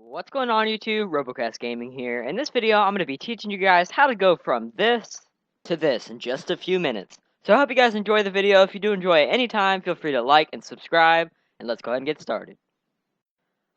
What's going on YouTube? RoboKast Gaming here. In this video, I'm going to be teaching you guys how to go from this to this in just a few minutes. So I hope you guys enjoy the video. If you do enjoy it anytime, feel free to like and subscribe, and let's go ahead and get started.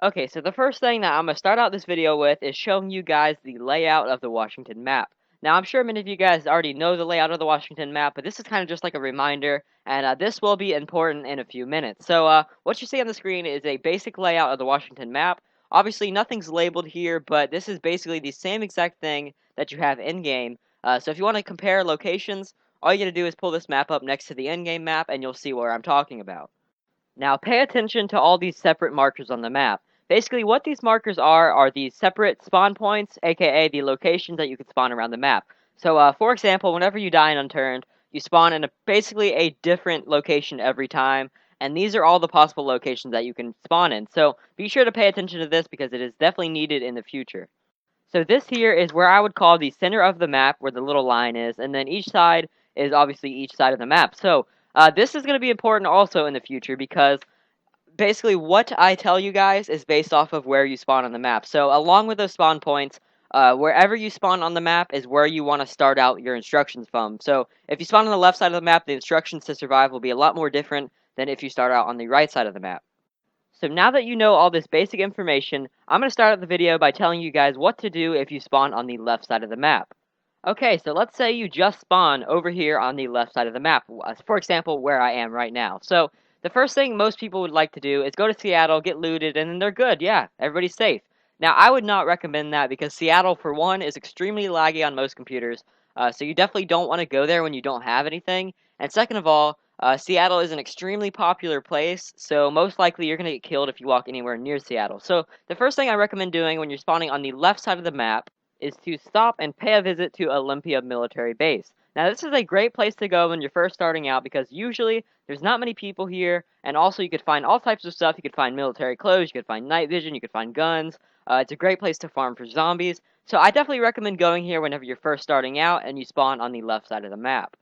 Okay, so the first thing that I'm going to start out this video with is showing you guys the layout of the Washington map. Now, I'm sure many of you guys already know the layout of the Washington map, but this is kind of just like a reminder, and this will be important in a few minutes. So, what you see on the screen is a basic layout of the Washington map. Obviously, nothing's labeled here, but this is basically the same exact thing that you have in-game. So if you want to compare locations, all you gotta do is pull this map up next to the in-game map, and you'll see where I'm talking about. Now, pay attention to all these separate markers on the map. Basically, what these markers are these separate spawn points, aka the locations that you can spawn around the map. So, for example, whenever you die in Unturned, you spawn in basically a different location every time, and these are all the possible locations that you can spawn in. So, be sure to pay attention to this because it is definitely needed in the future. So this here is where I would call the center of the map, where the little line is, and then each side is obviously each side of the map. So, this is going to be important also in the future because basically what I tell you guys is based off of where you spawn on the map. So along with those spawn points, wherever you spawn on the map is where you want to start out your instructions from. So if you spawn on the left side of the map, the instructions to survive will be a lot more different than if you start out on the right side of the map. So now that you know all this basic information, I'm going to start out the video by telling you guys what to do if you spawn on the left side of the map. Okay, so let's say you just spawn over here on the left side of the map, for example, where I am right now. So, the first thing most people would like to do is go to Seattle, get looted, and then they're good, yeah, everybody's safe. Now, I would not recommend that because Seattle, for one, is extremely laggy on most computers, so you definitely don't want to go there when you don't have anything. And second of all, Seattle is an extremely popular place, so most likely you're going to get killed if you walk anywhere near Seattle. So, the first thing I recommend doing when you're spawning on the left side of the map is to stop and pay a visit to Olympia Military Base. Now, this is a great place to go when you're first starting out because usually there's not many people here, and also you could find all types of stuff. You could find military clothes, you could find night vision, you could find guns. It's a great place to farm for zombies, so I definitely recommend going here whenever you're first starting out and you spawn on the left side of the map.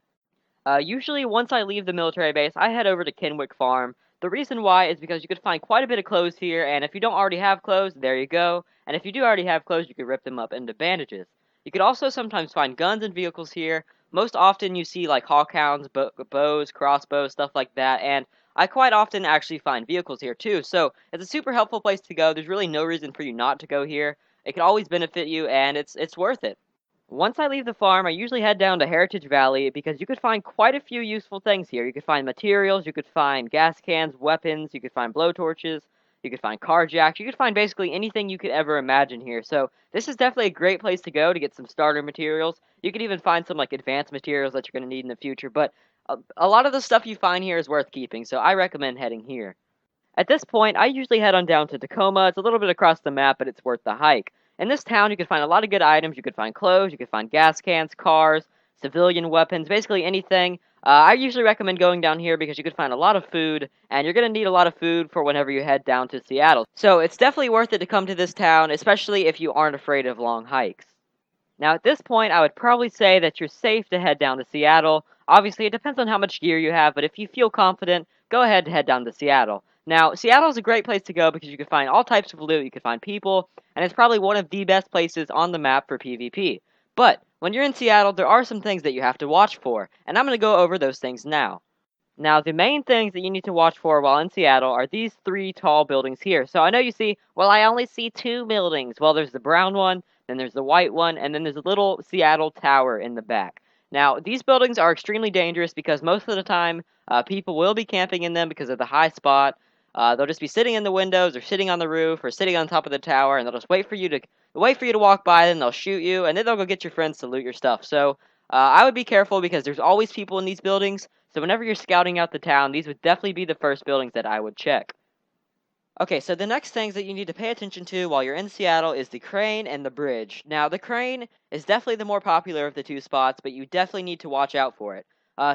Usually, once I leave the military base, I head over to Kenwick Farm. The reason why is because you could find quite a bit of clothes here, and if you don't already have clothes, there you go. And if you do already have clothes, you could rip them up into bandages. You could also sometimes find guns and vehicles here. Most often, you see like hawkhounds, bows, crossbows, stuff like that, and I quite often actually find vehicles here too. So it's a super helpful place to go. There's really no reason for you not to go here. It can always benefit you, and it's worth it. Once I leave the farm, I usually head down to Heritage Valley because you could find quite a few useful things here. You could find materials, you could find gas cans, weapons, you could find blowtorches, you could find car jacks, you could find basically anything you could ever imagine here. So this is definitely a great place to go to get some starter materials. You could even find some like advanced materials that you're going to need in the future, but a lot of the stuff you find here is worth keeping, so I recommend heading here. At this point, I usually head on down to Tacoma. It's a little bit across the map, but it's worth the hike. In this town, you can find a lot of good items. You could find clothes, you could find gas cans, cars, civilian weapons, basically anything. I usually recommend going down here because you could find a lot of food, and you're going to need a lot of food for whenever you head down to Seattle. So it's definitely worth it to come to this town, especially if you aren't afraid of long hikes. Now, at this point, I would probably say that you're safe to head down to Seattle. Obviously, it depends on how much gear you have, but if you feel confident, go ahead and head down to Seattle. Now, Seattle is a great place to go because you can find all types of loot, you can find people, and it's probably one of the best places on the map for PvP. But, when you're in Seattle, there are some things that you have to watch for, and I'm going to go over those things now. Now, the main things that you need to watch for while in Seattle are these three tall buildings here. So I know you see, well, I only see two buildings. Well, there's the brown one, then there's the white one, and then there's a little Seattle tower in the back. Now, these buildings are extremely dangerous because most of the time, people will be camping in them because of the high spot. They'll just be sitting in the windows, or sitting on the roof, or sitting on top of the tower, and they'll just wait for you to walk by, then they'll shoot you, and then they'll go get your friends to loot your stuff. So, I would be careful because there's always people in these buildings. So whenever you're scouting out the town, these would definitely be the first buildings that I would check. Okay, so the next things that you need to pay attention to while you're in Seattle is the crane and the bridge. Now, the crane is definitely the more popular of the two spots, but you definitely need to watch out for it.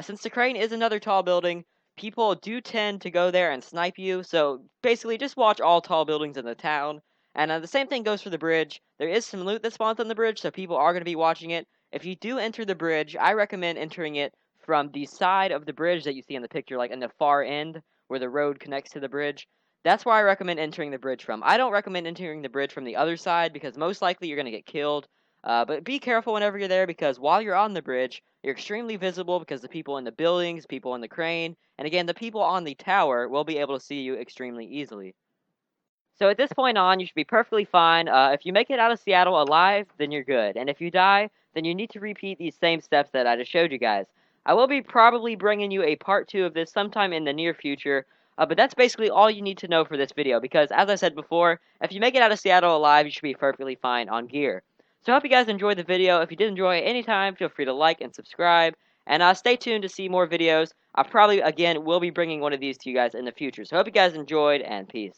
Since the crane is another tall building, people do tend to go there and snipe you, so basically just watch all tall buildings in the town. And the same thing goes for the bridge. There is some loot that spawns on the bridge, so people are going to be watching it. If you do enter the bridge, I recommend entering it from the side of the bridge that you see in the picture, like in the far end, where the road connects to the bridge. That's where I recommend entering the bridge from. I don't recommend entering the bridge from the other side because most likely you're going to get killed. But be careful whenever you're there because while you're on the bridge, you're extremely visible because the people in the buildings, people in the crane, and again, the people on the tower will be able to see you extremely easily. So at this point on, you should be perfectly fine. If you make it out of Seattle alive, then you're good. And if you die, then you need to repeat these same steps that I just showed you guys. I will be probably bringing you a part 2 of this sometime in the near future, but that's basically all you need to know for this video, because as I said before, if you make it out of Seattle alive, you should be perfectly fine on gear. So I hope you guys enjoyed the video. If you did enjoy it anytime, feel free to like and subscribe, and stay tuned to see more videos. I probably, again, will be bringing one of these to you guys in the future. So I hope you guys enjoyed, and peace.